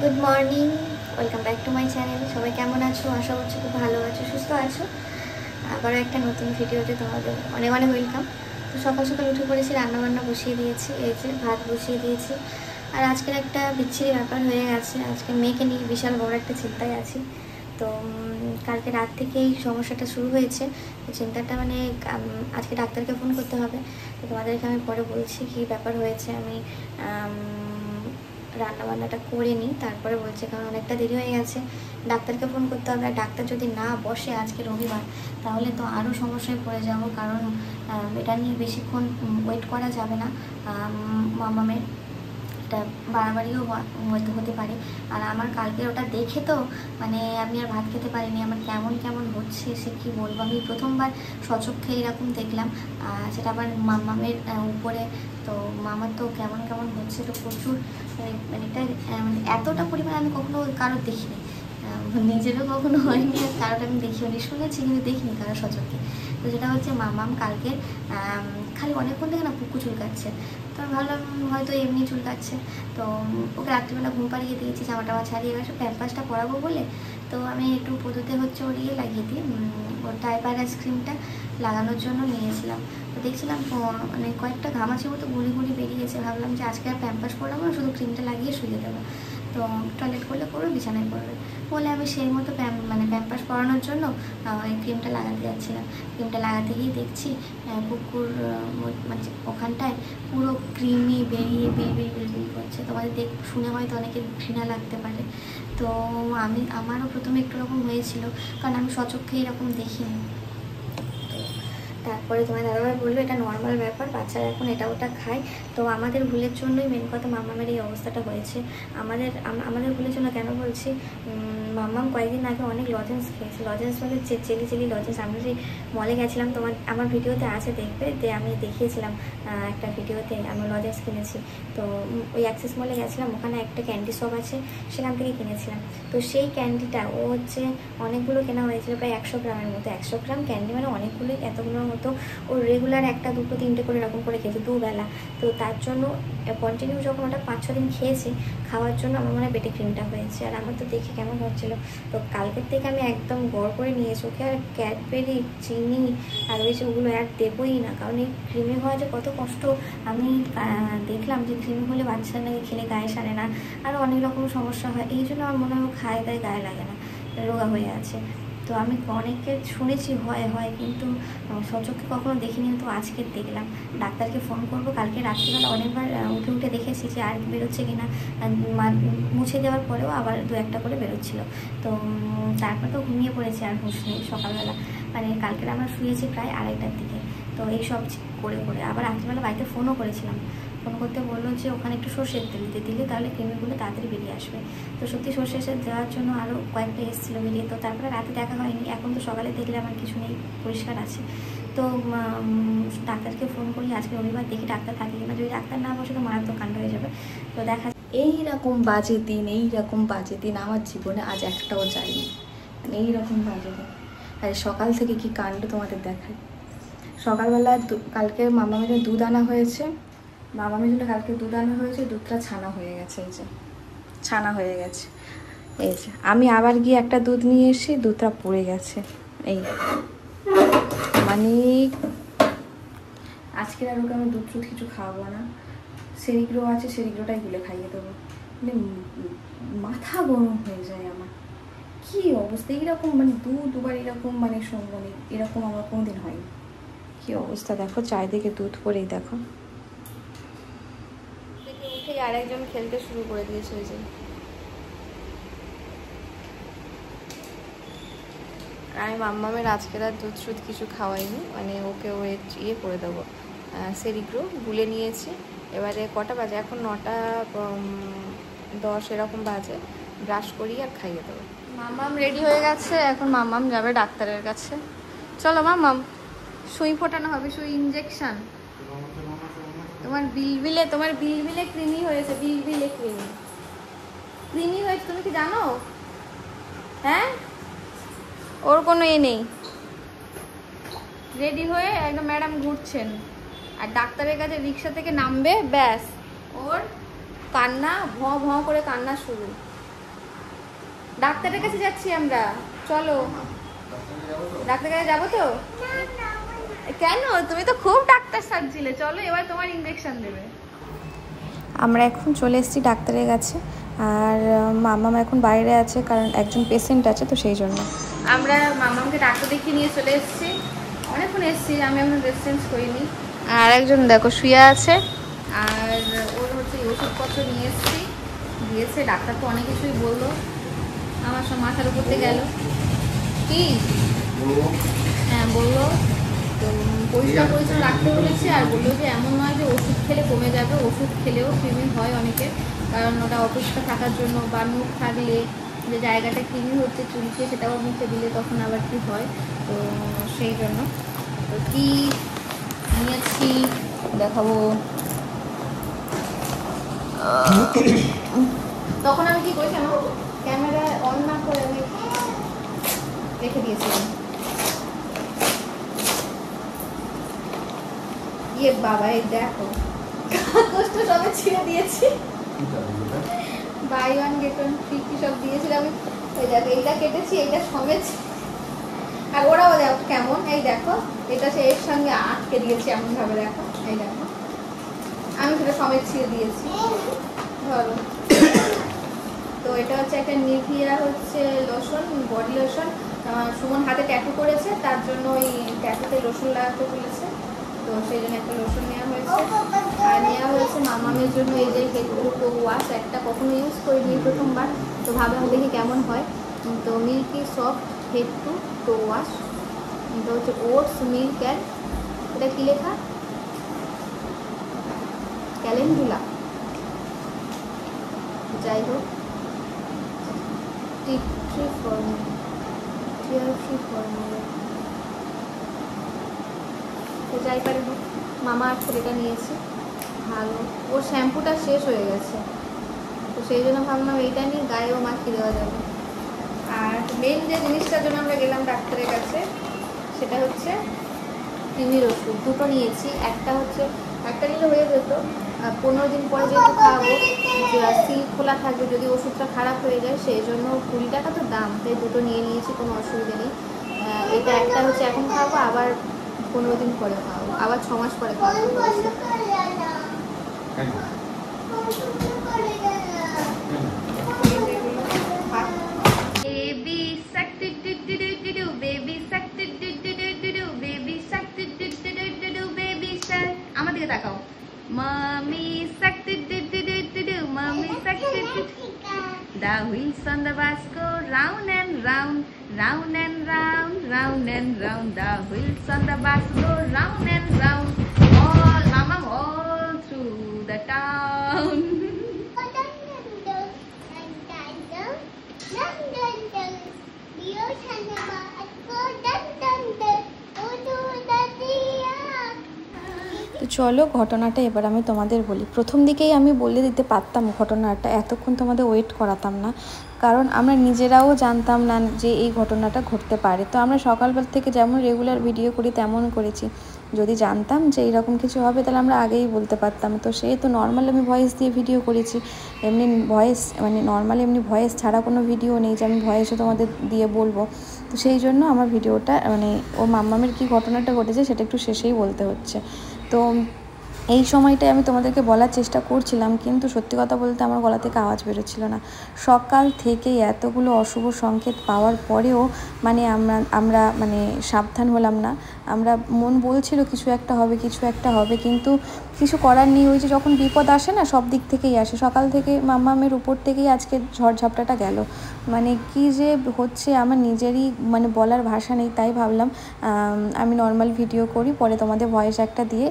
Good morning, welcome back to my channel. সবাই কেমন আছো? আশা করছি খুব ভালো আছো, সুস্থ আছো। আবারও একটা নতুন ভিডিওতে তোমাদের অনেক অনেক ওয়েলকাম। তো সকাল সকাল উঠে পড়েছি, রান্নাবান্না বসিয়ে দিয়েছি, এই যে ভাত বসিয়ে দিয়েছি। আর আজকের একটা বিচ্ছিরি ব্যাপার হয়ে গেছে, আজকে মেয়েকে নিয়ে বিশাল বড় একটা চিন্তায় আছি। তো কালকে রাত থেকেই সমস্যাটা শুরু হয়েছে। তো চিন্তাটা মানে আজকে ডাক্তারকে ফোন করতে হবে। তো তোমাদেরকে আমি পরে বলছি কী ব্যাপার হয়েছে। আমি রান্নাবান্নাটা করে নিই, তারপরে বলছে, কারণ অনেকটা দেরি হয়ে গেছে, ডাক্তারকে ফোন করতে হবে। আর ডাক্তার যদি না বসে আজকে রবিবার, তাহলে তো আরও সমস্যায় পড়ে যাব, কারণ এটা নিয়ে বেশিক্ষণ ওয়েট করা যাবে না। মামামের এটা বাড়াবাড়িও হতে পারে। আর আমার কালকে ওটা দেখে তো মানে আমি আর ভাত খেতে পারিনি, আমার কেমন কেমন হচ্ছে সে কি বলবো। আমি প্রথমবার সচক্ষে এরকম দেখলাম, সেটা আবার মামামের উপরে। তো মামার তো কেমন কেমন হচ্ছে, তো প্রচুর মানে এটা মানে এতটা পরিমাণে আমি কখনো কারোর দেখিনি, নিজেরও কখনো হয়নি, আর কারোর আমি দেখিনি, শুনেছি কিন্তু দেখিনি কারোর সচক্ষে। তো যেটা হচ্ছে মামাম কালকে খালি অনেকক্ষণ থেকে না পুকু চুলকাচ্ছে। তো আমি ভাবলাম হয়তো এমনি চুলকাচ্ছে। তো ওকে রাত্রিবেলা ঘুম পাড়িয়ে দিয়েছি, জামা টামা ছাড়িয়ে গেছে, প্যাম্পাসটা পরাবো বলে। তো আমি একটু পদ্ধতি হচ্ছে ওর লাগিয়ে দিই, ওর ডাইপার আইসক্রিমটা লাগানোর জন্য নিয়েছিলাম। তো দেখছিলাম মানে কয়েকটা ঘামাচির মতো গুঁড়ি গুঁড়ি বেরিয়েছে। ভাবলাম যে আজকে আর প্যাম্পাস পরাবো না, শুধু ক্রিমটা লাগিয়ে শুয়ে দেবো। তো টয়লেট করলে করবে, বিছানায় করবে বলে আমি সেই মতো প্যাম্পাস পরানোর জন্য ওই ক্রিমটা লাগাতে যাচ্ছিলাম। ক্রিমটা লাগাতে গিয়ে দেখছি কুকুর মানে ওখানটায় পুরো ক্রিমি বেরিয়ে বেরিয়ে করছে। তোমাদের শুনে হয়তো অনেকের ঘৃণা লাগতে পারে। তো আমারও প্রথমে একটু রকম হয়েছিল, কারণ আমি সচক্ষে এরকম দেখিনি। তারপরে তোমার দাদাভাই বললো এটা নর্মাল ব্যাপার, বাচ্চারা এখন এটা ওটা খায়। তো আমাদের ভুলের জন্যই মেন কথা মামামের এই অবস্থাটা হয়েছে। আমাদের ভুলের জন্য কেন বলছি, মামাম কয়েকদিন আগে অনেক লজেন্স খেয়েছে। লজেন্স মানে চেলি লজেন্স। আমরা যে মলে গেছিলাম, আমার ভিডিওতে আছে, দেখবে যে আমি দেখিয়েছিলাম একটা ভিডিওতে আমি লজেন্স কিনেছি। তো ওই অ্যাক্সেস মলে গেছিলাম, ওখানে একটা ক্যান্ডি শপ আছে, সেখান থেকে কিনেছিলাম। তো সেই ক্যান্ডিটা ও হচ্ছে অনেকগুলো কেনা হয়েছিল, প্রায় 100 গ্রামের মতো। 100 গ্রাম ক্যান্ডি মানে অনেকগুলোই, এতগুলোর মতো ও রেগুলার একটা দুটো তিনটে করে এরকম করে খেয়েছে দুবেলা। তো তার জন্য কন্টিনিউ যখন ওটা 5-6 দিন খেয়েছি, খাওয়ার জন্য আমার মনে হয় পেটে ক্রিমটা হয়েছে। আর আমার তো দেখে কেমন হচ্ছিলো। তো কালকের থেকে আমি একদম গড় করে নিয়েছি ওকে, আর ক্যাডবেরি চিনি আর ওই যে ওগুলো আর দেবোই না, কারণ এই ক্রিমি হওয়া যে কত কষ্ট আমি দেখলাম যে ক্রিমি হলে বাচ্চারা নাকি খেলে গায়ে সারে না, আরও অনেক রকম সমস্যা হয়। এই জন্য আমার মনে হয় খায় দায় গায়ে লাগে না, রোগা হয়ে আছে। তো আমি অনেককে শুনেছি হয়, কিন্তু সচক্ষে কখনো দেখিনি। তো আজকে দেখলাম, ডাক্তারকে ফোন করব। কালকে রাত্রিবেলা অনেকবার উঠে দেখেছি যে আর বেরোচ্ছে কিনা, মুছে দেওয়ার পরেও আবার 2-1টা করে বেরোচ্ছিলো। তো তারপর তো ঘুমিয়ে পড়েছি, আর হুঁশ নেই সকালবেলা। মানে কালকে আমরা শুয়েছি প্রায় 2:30টার দিকে। তো এইসব করে আবার রাত্রিবেলা বাড়িতে ফোনও করেছিলাম। ফোন করতে বললো যে ওখানে একটু সর্ষের তেল দিলে তাহলে ক্রিমিগুলো তাড়াতাড়ি বেরিয়ে আসবে। তো সত্যি সর্ষের তেল দেওয়ার জন্য আরও কয়েকটা এসেছিলো বেরিয়ে। তো তারপরে রাতে দেখা হয়নি, এখন তো সকালে দেখলে আমার কিছু নেই, পরিষ্কার আছে। তো ডাক্তারকে ফোন করি আজকে রবিবার, দেখি ডাক্তার থাকে কিনা। যদি ডাক্তার না বসে তো মারাত্মক কাণ্ড হয়ে যাবে। তো দেখা এইরকম বাজে দিন আমার জীবনে আজ একটাও যায়নি। এইরকম বাজে দিন, আর সকাল থেকে কি কাণ্ড তোমাদের দেখায়। সকালবেলা কালকে মামামের জন্য দুধ আনা হয়েছে, দুধটা ছানা হয়ে গেছে। এই যে ছানা হয়ে গেছে, এই যে আমি আবার গিয়ে একটা দুধ নিয়ে এসে দুধটা পড়ে গেছে। এই মানে আজকের আর ওকে আমি দুধ কিছু খাওয়াবো না। সেরিগ্রো আছে, সেরিগ্রোটাই গুলে খাইয়ে দেবো। মানে মাথা গরম হয়ে যায় আমার, কি অবস্থা। এইরকম মানে দুবার এরকম মানে এরকম আমার কোনোদিন হয়নি। কি অবস্থা দেখো, চারিদিকে দুধ পরেই দেখো। উঠে আরেকজন খেলতে শুরু করে দিয়েছে। ওই যে আমি মাম্মামের আজকের আর দুধ কিছু খাওয়াইনি, মানে ওকে ইয়ে করে দেবো, সেরিগ্রো গুলে নিয়েছি। এবারে কটা বাজে এখন? 9:10 এরকম বাজে। ব্রাশ করি আর খাইয়ে দেবো। মাম্মাম রেডি হয়ে গেছে, এখন মাম্মাম যাবে ডাক্তারের কাছে। চলো মাম্মাম, সুই ফোটানো হবে, সুই ইঞ্জেকশন। তোমার বিলবিলে ক্রিমি হয়েছে, বিলবিলে ক্রিমি হয়েছে, তুমি কি জানো? হ্যাঁ, ওর কোনো নেই। রেডি হয়ে একদম ম্যাডাম ঘুরছেন, আর ডাক্তারের কাছে রিক্সা থেকে নামবে, ব্যাস ওর কান্না, ভঁ ভঁ করে কান্না শুরু। ডাক্তারের কাছে যাচ্ছি আমরা, চলো। ডাক্তারের কাছে যাবো তো? কেন? তুমি তো খুব ডাক্তার সাজছিলে, চলো এবার তোমার ইনজেকশন দেবে। আমরা এখন চলে এসেছি ডাক্তারের কাছে, আর মাম্মাম এখন বাইরে আছে কারণ একজন পেশেন্ট আছে, তো সেই জন্য আমরা মাম্মামকে ডাক্তার দেখিয়ে নিয়ে চলে এসেছি। অনেকক্ষণ এসেছি, আমি এখন ড্রেস চেঞ্জ করিনি। আর একজন দেখো শুয়ে আছে, আর ওর হচ্ছে ওষুধপত্র নিয়ে এসেছি, দিয়েছে। ডাক্তার তো অনেক কিছুই বললো, আমার সব মাথার উপর দিয়ে গেল। কি? হ্যাঁ বললো তো পরিষ্কার পরিচ্ছন্ন রাখতে বলেছে, আর বললো যে এমন নয় যে ওষুধ খেলে কমে যাবে, ওষুধ খেলেও কৃমি হয় অনেকের, কারণ ওটা অপরিষ্কার থাকার জন্য, বা মুখ থাকলে যে জায়গাটা কৃমি হচ্ছে চুলছে সেটাও মুখে দিলে তখন আবার কি হয়, তো সেই জন্য। তো কি নিয়েছি দেখাবো। তখন আমি কি করেছি, আমার ক্যামেরা অন না করে আমি রেখে দিয়েছিলাম। ইয়ে বাবা, এই দেখো কাগজটা সবে ছিঁড়ে দিয়েছি, buy one get one free কি সব দিয়েছিল আমি। এই দেখো এইটা কেটেছি, এইটা সমেত। আর ওরাও দেখো কেমন, এই দেখো এটা সে এর সঙ্গে আটকে দিয়েছি এমন ভাবে, দেখো এই দেখো আমি সেটা সমেত ছিঁড়ে দিয়েছি। ধরো, তো এটা হচ্ছে একটা নিভিয়া হচ্ছে লোশন, বডি লোশন। সুমন হাতে ট্যাটু করেছে, তার জন্য ওই ট্যাটুতে লোশন লাগাতে বলেছে, তো সেই জন্য একটা লোশন নেওয়া হয়েছে। আর নেওয়া হয়েছে মামামের জন্য এই যে হেড টু ওয়াশ, একটা কখনো ইউজ করিনি, প্রথমবার, তো ভাবলাম দেখি কেমন হয়। তো milky soft head to wash, এটা হচ্ছে ওটস মিল্ক অ্যান্ড, এটা কী লেখা, ক্যালেন্ডুলা, যাই হোক, টি ফর্মুলা, তো যাই পারে হোক, মামা আর্থ এটা নিয়েছি। ভালো, ওর শ্যাম্পুটা শেষ হয়ে গেছে, তো সেই জন্য ভাবলাম এইটা নিয়ে গায়েও মাখিয়ে দেওয়া যাবে। আর মেন যে জিনিসটার জন্য আমরা গেলাম ডাক্তারের কাছে, সেটা হচ্ছে কৃমির ওষুধ। দুটো নিয়েছি, একটা হচ্ছে, একটা নিলে হয়ে যেত, 15 দিন পরে যেহেতু খাওয়াবো, সিল খোলা থাকবে যদি ওষুধটা খারাপ হয়ে যায়, সেই জন্য 20 টাকা তো দাম, তাই দুটো নিয়ে নিয়েছি, কোনো অসুবিধা নেই। এটা একটা হচ্ছে এখন খাওয়াবো, আবার 15 দিন পরে খাওয়াবো, আবার 6 মাস পরে খাওয়াবো। আমার দিকে তাকাও, মামি সাকতে মামি সাকতে। The wheels on the bus go round and round, round and round, round and round. The wheels on the bus go round and round, all mama all through the town. তো চলো ঘটনাটা এবার আমি তোমাদের বলি। প্রথম দিকেই আমি বলে দিতে পারতাম ঘটনাটা, এতক্ষণ তোমাদের ওয়েট করাতাম না, কারণ আমরা নিজেরাও জানতাম না যে এই ঘটনাটা ঘটতে পারে। তো আমরা সকালবেলা থেকে যেমন রেগুলার ভিডিও করি তেমন করেছি, যদি জানতাম যে এইরকম কিছু হবে তাহলে আমরা আগেই বলতে পারতাম। তো সেই তো নর্মাল আমি ভয়েস দিয়ে ভিডিও করেছি, এমনি ভয়েস মানে নর্মাল এমনি ভয়েস ছাড়া কোনো ভিডিও নেই যে আমি ভয়েসও তোমাদের দিয়ে বলবো। তো সেই জন্য আমার ভিডিওটা মানে ও মাম্মামের কী ঘটনাটা ঘটেছে সেটা একটু শেষেই বলতে হচ্ছে। তো এই সময়টায় আমি তোমাদেরকে বলার চেষ্টা করছিলাম, কিন্তু সত্যি কথা বলতে আমার গলা থেকে আওয়াজ বেরোচ্ছিল না। সকাল থেকেই এতগুলো অশুভ সংকেত পাওয়ার পরেও মানে আমরা মানে সাবধান হলাম না। আমরা মন বলছিল কিছু একটা হবে, কিছু একটা হবে, কিন্তু কিছু করার নেই। ওই যে যখন বিপদ আসে না, সব দিক থেকেই আসে। সকাল থেকে মাম্মামের উপর থেকেই আজকে ঝড়ঝাপটাটা গেল, মানে কি যে হচ্ছে আমার নিজেরই মানে বলার ভাষা নেই। তাই ভাবলাম আমি নর্মাল ভিডিও করি, পরে তোমাদের ভয়েস একটা দিয়ে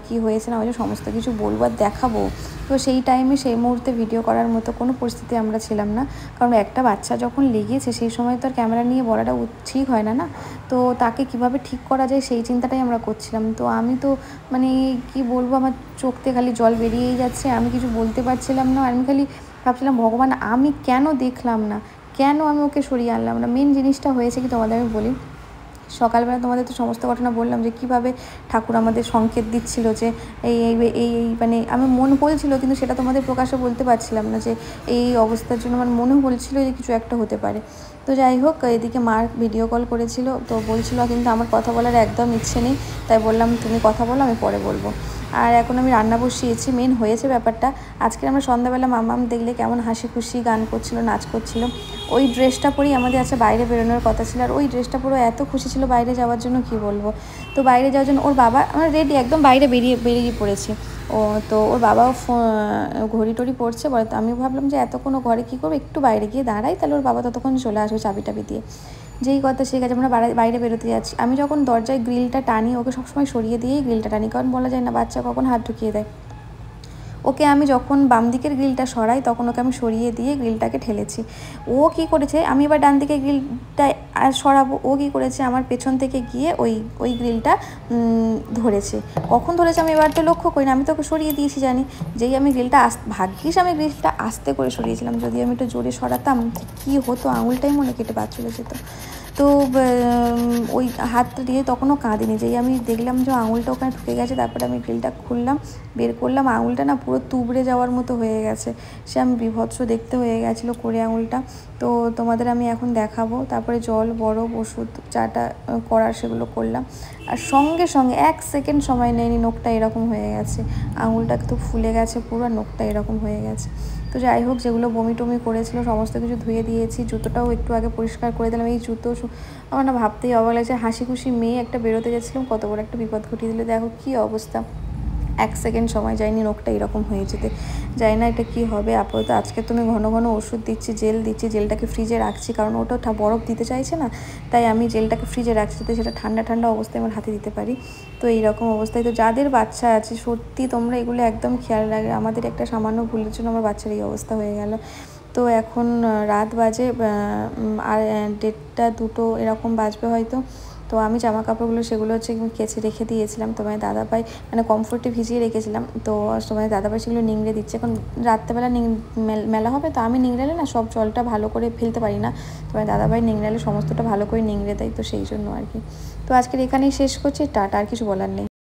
কি হয়েছে না হয়েছে সমস্ত কিছু বলবো আর দেখাবো। তো সেই টাইমে সেই মুহূর্তে ভিডিও করার মতো কোনো পরিস্থিতি আমরা ছিলাম না, কারণ একটা বাচ্চা যখন লেগেছে সেই সময় তো আর ক্যামেরা নিয়ে বলাটা ঠিক হয় না না। তো তাকে কিভাবে ঠিক করা যায় সেই চিন্তাটাই আমরা করছিলাম। তো আমি তো মানে কি বলবো, আমার চোখ থেকে খালি জল বেরিয়েই যাচ্ছে, আমি কিছু বলতে পারছিলাম না। আমি খালি ভাবছিলাম ভগবান আমি কেন দেখলাম না, কেন আমি ওকে সরিয়ে আনলাম না। মেন জিনিসটা হয়েছে কি তোমাদের আমি বলি, সকালবেলা তোমাদের তো সমস্ত ঘটনা বললাম যে কীভাবে ঠাকুর আমাদের সংকেত দিচ্ছিল যে এই এই এই এই মানে আমার মন বলছিল, কিন্তু সেটা তোমাদের প্রকাশে বলতে পারছিলাম না যে এই অবস্থার জন্য আমার মনে বলছিল যে কিছু একটা হতে পারে। তো যাই হোক, এদিকে মার ভিডিও কল করেছিল, তো বলছিল, কিন্তু আমার কথা বলার একদম ইচ্ছে নেই, তাই বললাম তুমি কথা বলো, আমি পরে বলবো। আর এখন আমি রান্না বসিয়েছি। মেন হয়েছে ব্যাপারটা, আজকে আমরা সন্ধ্যাবেলা মাম্মাম দেখলে কেমন হাসি খুশি গান করছিল, নাচ করছিল। ওই ড্রেসটা পরেই আমাদের আছে বাইরে বেরোনোর কথা ছিল, আর ওই ড্রেসটা পরে এত খুশি ছিল বাইরে যাওয়ার জন্য, কি বলবো। তো বাইরে যাওয়ার জন্য ওর বাবা, আমরা রেডি একদম বাইরে বেরিয়ে পড়েছি। তো ওর বাবাও ঘড়ি টড়ি পড়ছে বলে, তো আমি ভাবলাম যে এতক্ষণ ও ঘরে কী করবো, একটু বাইরে গিয়ে দাঁড়াই, তাহলে ওর বাবা ততক্ষণ চলে আসবে চাবি টাবি দিয়ে। যেই কথা সেই কাজে আমরা বাইরে বেরোতে যাচ্ছি। আমি যখন দরজায় গ্রিলটা টানি, ওকে সবসময় সরিয়ে দিয়েই গ্রিলটা টানি, কারণ বলা যায় না বাচ্চা কখন হাত ঢুকিয়ে দেয়। ওকে আমি যখন বাম দিকের গ্রিলটা সরাই, তখন ওকে আমি সরিয়ে দিয়ে গ্রিলটাকে ঠেলেছি। ও কি করেছে, আমি এবার ডান দিকে গ্রিলটা সরাবো, ও কি করেছে, আমার পেছন থেকে গিয়ে ওই গ্রিলটা ধরেছে। কখন ধরেছে আমি এবার তো লক্ষ্য করি না, আমি তো ওকে সরিয়ে দিয়েছি জানি। যেই আমি গ্রিলটা ভাগ্যিস আমি গ্রিলটা আস্তে করে সরিয়েছিলাম, যদি আমি একটু জোরে সরাতাম কি হতো, আঙুলটাই মনে কেটে বাদ চলে যেত। তো ওই হাতটা দিয়ে তখনও কাঁদিনি, যেই আমি দেখলাম যে আঙুলটা ওখানে ঢুকে গেছে, তারপরে আমি গ্রিলটা খুললাম, বের করলাম, আঙুলটা না পুরো তুবড়ে যাওয়ার মতো হয়ে গেছে, সে আমি বিভৎস দেখতে হয়ে গেছিলো করে আঙুলটা। তো তোমাদের আমি এখন দেখাবো। তারপরে জল, বরফ, ওষুধ যাটা করার সেগুলো করলাম, আর সঙ্গে সঙ্গে 1 সেকেন্ড সময় নেয়নি, নোকটা এরকম হয়ে গেছে, আঙুলটা তো ফুলে গেছে পুরো, নোকটা এরকম হয়ে গেছে। তো যাই হোক, যেগুলো বমি টমি করেছিল সমস্ত কিছু ধুয়ে দিয়েছি, জুতোটাও একটু আগে পরিষ্কার করে দিলাম। এই জুতো আমার না ভাবতেই অবাক লাগছে, হাসি খুশি মেয়ে একটা বেরোতে যাচ্ছিলাম, কত বড় একটা বিপদ ঘটিয়ে দিল, দেখো কী অবস্থা। 1 সেকেন্ড সময় যায়নি, নোকটা এরকম হয়ে যেতে। জানি না এটা কী হবে। আপাতত আজকে তুমি ঘন ঘন ওষুধ দিচ্ছি, জেল দিচ্ছি, জেলটাকে ফ্রিজে রাখছি, কারণ ওটা বরফ দিতে চাইছে না, তাই আমি জেলটাকে ফ্রিজে রাখছি যাতে সেটা ঠান্ডা ঠান্ডা অবস্থায় আমার হাতে দিতে পারি। তো এইরকম অবস্থায়, তো যাদের বাচ্চা আছে সত্যি তোমরা এগুলো একদম খেয়াল রাখবে। আমাদের একটা সামান্য ভুলের জন্য আমার বাচ্চার এই অবস্থা হয়ে গেল। তো এখন রাত বাজে আর 1:30 2 এরকম বাজবে হয়তো। তো আমি জামা কাপড়গুলো সেগুলো হচ্ছে কেচে রেখে দিয়েছিলাম, তোমার দাদাভাই মানে কমফোর্টে ভিজিয়ে রেখেছিলাম, তো তোমার দাদাভাই সেগুলো নিংড়ে দিচ্ছে। এখন রাত্রেবেলা মেলা হবে, তো আমি নিংড়ালে না সব জলটা ভালো করে ফেলতে পারি না, তোমার দাদাভাই নিংড়ালে সমস্তটা ভালো করে নিংড়ে দেয়, তো সেই জন্য আর কি। তো আজকের এখানেই শেষ করছি, টাটা, আর কিছু বলার নেই।